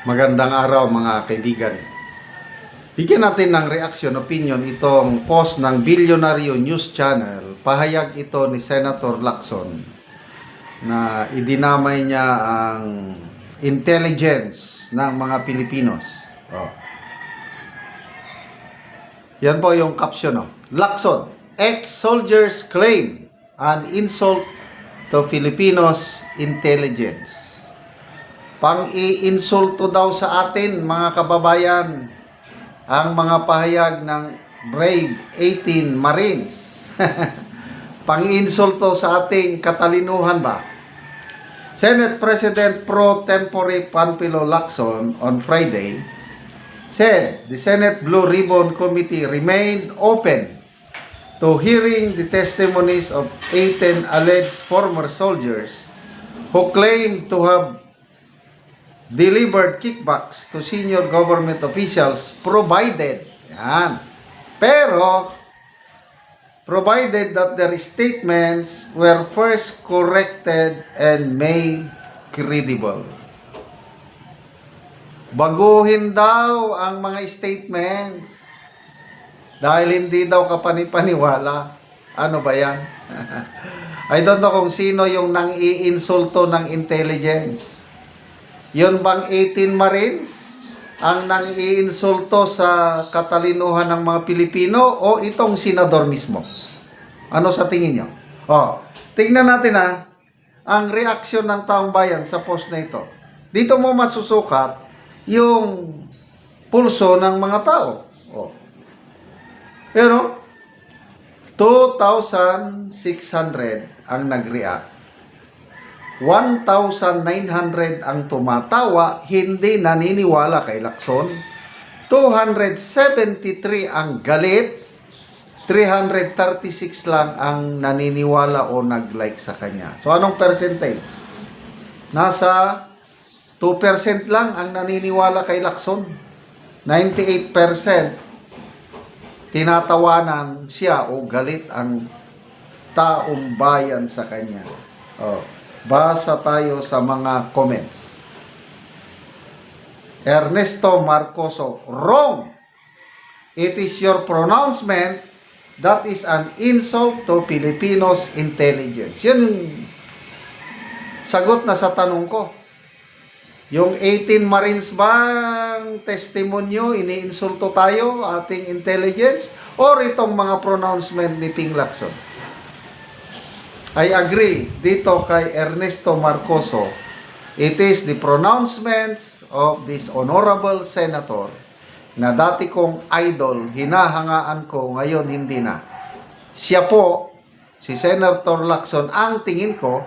Magandang araw mga kaibigan. Bigyan natin ng reaction, opinion itong post ng Bilyonaryo News Channel. Pahayag ito ni Senator Lacson na idinamay niya ang intelligence ng mga Pilipinos. Yan po yung caption. Lacson, ex-soldiers claim an insult to Filipinos intelligence. Pang-iinsulto daw sa atin, mga kababayan, ang mga pahayag ng Brave 18 Marines. Pang-iinsulto sa ating katalinuhan ba? Senate President pro tempore Panfilo Lacson on Friday said the Senate Blue Ribbon Committee remained open to hearing the testimonies of 18 alleged former soldiers who claim to have delivered kickbacks to senior government officials provided that their statements were first corrected and made credible. Baguhin daw ang mga statements dahil hindi daw kapanipaniwala. Ano ba yan? I don't know kung sino yung nang-iinsulto ng intelligence. Yun bang 18 Marines ang nang-iinsulto sa katalinuhan ng mga Pilipino o itong senador mismo? Ano sa tingin nyo? Tingnan natin ang reaksyon ng taong bayan sa post na ito. Dito mo masusukat yung pulso ng mga tao. Pero 2,600 ang nag-react. 1,900 ang tumatawa, hindi naniniwala kay Lacson. 273 ang galit. 336 lang ang naniniwala o nag-like sa kanya. So, anong percentage? Nasa 2% lang ang naniniwala kay Lacson. 98% tinatawanan siya o galit ang taong bayan sa kanya. Basa tayo sa mga comments. Ernesto Marcoso, wrong. It is your pronouncement that is an insult to Filipinos intelligence. Yun yung sagot na sa tanong ko. Yung 18 Marines bang testimonyo, iniinsulto tayo, ating intelligence, or itong mga pronouncement ni Ping Lacson? I agree dito kay Ernesto Marcoso. It is the pronouncements of this honorable senator na dati kong idol, hinahangaan ko, ngayon hindi na. Siya po, si Senator Lacson, ang tingin ko,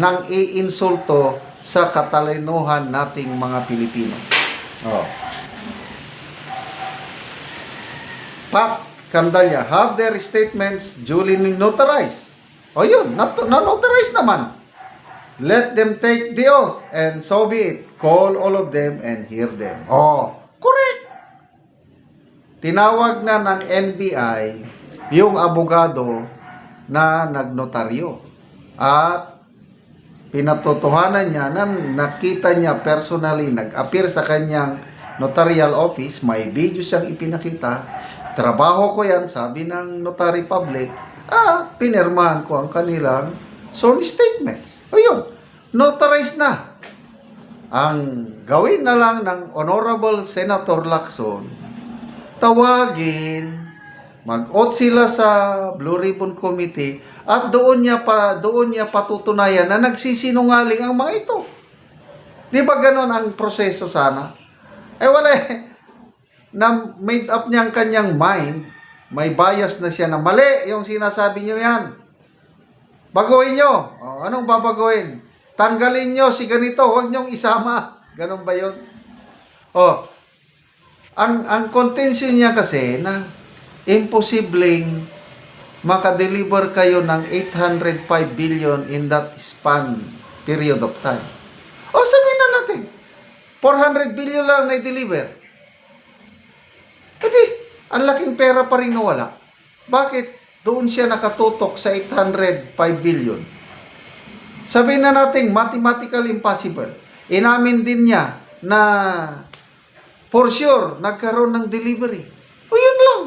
nang iinsulto sa katalinuhan nating mga Pilipino. Pat Candalla, have their statements duly notarized. Yun, na-notarize naman. Let them take the oath and so be it. Call all of them and hear them. Correct. Tinawag na ng NBI yung abogado na nagnotaryo. At pinatotohanan niya na nakita niya personally, nag-appear sa kanyang notarial office, may video siyang ipinakita. Trabaho ko yan, sabi ng notary public, pinirmahan ko ang kanilang sworn statements. Ayun, notarized na. Ang gawin na lang ng Honorable Senator Lacson, tawagin, mag-oath sila sa Blue Ribbon Committee at doon niya patutunayan na nagsisinungaling ang mga ito. Di ba ganon ang proseso sana? Wala na made up niyang kanyang mind. May bias na siya na mali yung sinasabi niyo yan. Baguhin niyo. Anong babaguhin? Tanggalin niyo si ganito, huwag niyong isama. Ganon ba yun? Ang contention niya kasi na imposibleng makadeliver kayo ng 805 billion in that span period of time. Sabihin na natin, 400 billion lang na-deliver. Ang laking pera pa rin nawala. Bakit doon siya nakatutok sa 805 billion? Sabihin na natin, mathematical impossible. Inamin din niya na for sure nagkaroon ng delivery. O yun lang.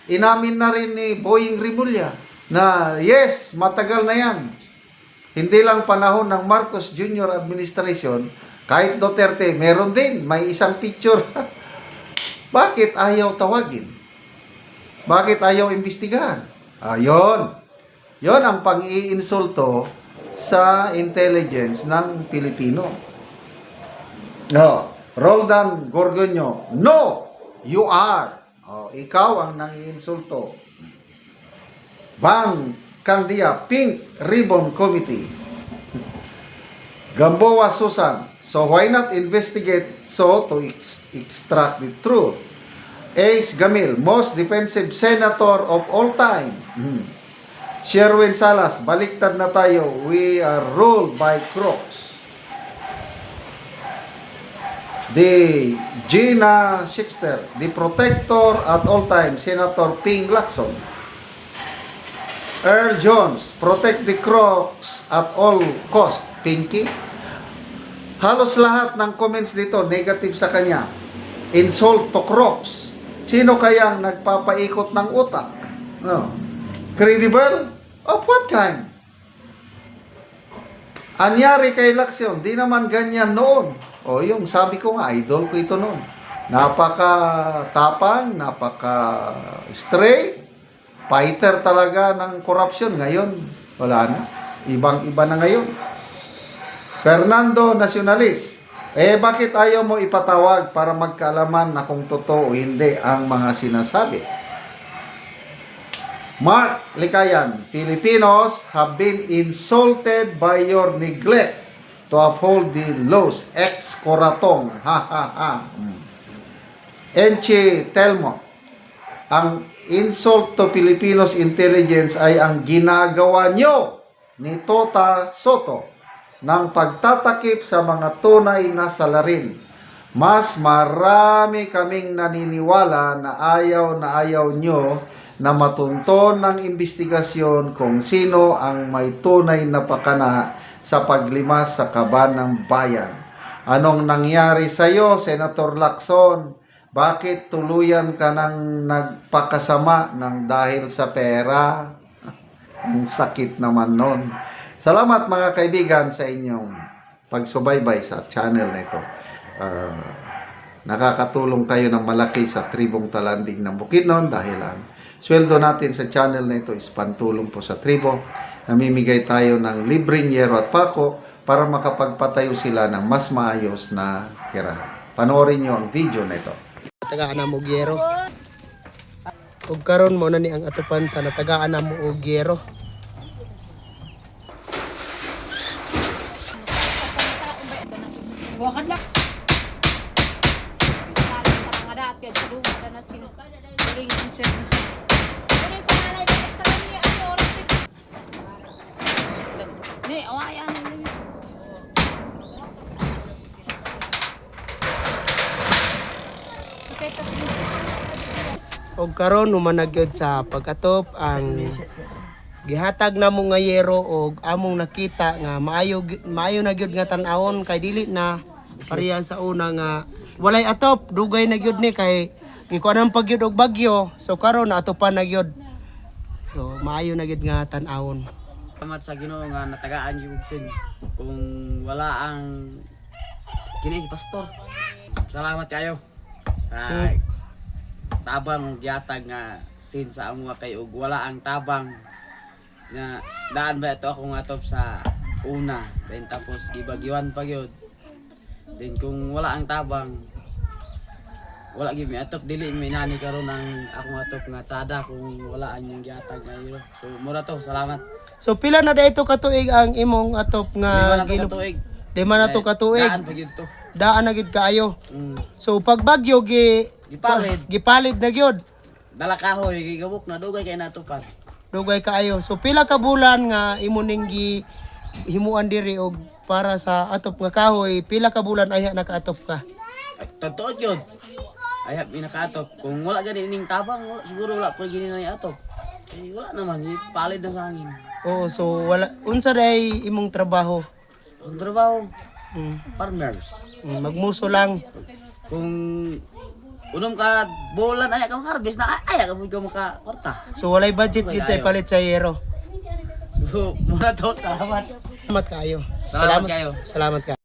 Inamin na rin ni Boying Rimulya na yes, matagal na yan. Hindi lang panahon ng Marcos Jr. administration, kahit Duterte, meron din, may isang picture. Bakit ayaw tawagin? Bakit ayaw imbestigahan? Yun. Yun ang pang-iinsulto sa intelligence ng Pilipino. No. Roldan Gorgonio, no, you are. Ikaw ang nang-iinsulto. Bang Candia, Pink Ribbon Committee. Gamboa Susan, so why not investigate so to extract the truth? Ace Gamil, most defensive senator of all time. Sherwin Salas, baliktad na tayo. We are ruled by crooks. The Gina Schickster, the protector at all time, Senator Ping Lacson. Earl Jones, protect the crooks at all cost, Pinky. Halos lahat ng comments dito, negative sa kanya. Insult to crooks. Sino kayang nagpapaikot ng utak? No. Credible? Of what kind? Anyari kay Lacson, di naman ganyan noon. Yung sabi ko nga, idol ko ito noon. Napaka-tapang, napaka-straight, fighter talaga ng corruption. Ngayon, wala na. Ibang-iba na ngayon. Fernando Nacionalis, bakit ayaw mo ipatawag para magkaalaman na kung totoo o hindi ang mga sinasabi? Mark Likayan, Filipinos have been insulted by your neglect to uphold the laws. Ex-Coratong. Ha, ha, ha. Enchi Telmo, ang insult to Filipinos intelligence ay ang ginagawa nyo ni Tota Soto ng pagtatakip sa mga tunay na salarin. Mas marami kaming naniniwala na ayaw nyo na matunton ng investigasyon kung sino ang may tunay na pakana sa paglimas sa kaban ng bayan. Anong nangyari sa iyo, Senator Lacson? Bakit tuluyan ka nang nagpakasama ng dahil sa pera? Ang sakit naman nun. Salamat mga kaibigan sa inyong pagsubaybay sa channel na ito. Nakakatulong kayo ng malaki sa tribong Talanding ng Bukidnon dahil ang sweldo natin sa channel na ito is pantulong po sa tribo. Namimigay tayo ng libreng yero at pako para makapagpatayo sila ng mas maayos na tirahan. Panoorin nyo ang video na ito. Tagaan na mo gyero. Ug karon mo na ni ang atupan sa natagaan na mo og gyero. Wakad lang. Mga dati at tulungan na sila. Tuloy yung insurance. Tuloy sa nanay ko. Talagang niya ano oras ito. Ni, awayan lang. Og karon humanag gyud sa pag-atop ang gihatag na mo nga yero og among nakita nga maayo na gyud nga tan-awon kay dili na pareha sa una nga walay atop dugay na gyud ni kay gikuanan pag gyud og bagyo so karon naatopan na gyud so maayo na gyud nga tan-awon. Salamat sa Ginoo nga natagaan yung sin kung wala ang kini pastor. Salamat kayo sa tabang gihatag nga sin sa amo kay ug wala ang tabang nga daan ba ito ako nga top sa una then tapos gibagyuan pa gyud. Then kung wala ang tabang wala gyud mi atop dili mi nani karon ang akong atop nga tsada kung wala ang yung gihatag nga iro. So mura to, salamat. So pila na dayto ka tuig ang imong atop nga Tuig. Lima na to ka tuig. Daan pa gyud to. Daan na gyud kaayo. So pag bagyo gipalid na gyud. Dala kahoy gigabok na dugay kay natupan. Dugay kaayo. So pila ka bulan nga imo ning himuan diri og para sa atop nga kahoy, pila ka bulan aya nakaatop ka? Totoo yun. Ay, pinakaatop. Kung wala gani ning tabang, siguro wala pa gini na atop. Eh, wala naman, palid na sa hangin. Oo, so wala unsa day imong trabaho? Ang trabaho, farmers. Magmuso lang. Kung unom ka bulan ay ka makarbis na ay ka mo makakorta. So walay budget gid sa ipalit sa yero. So mura to, salamat. Salamat kayo. Salamat kayo. Salamat ka.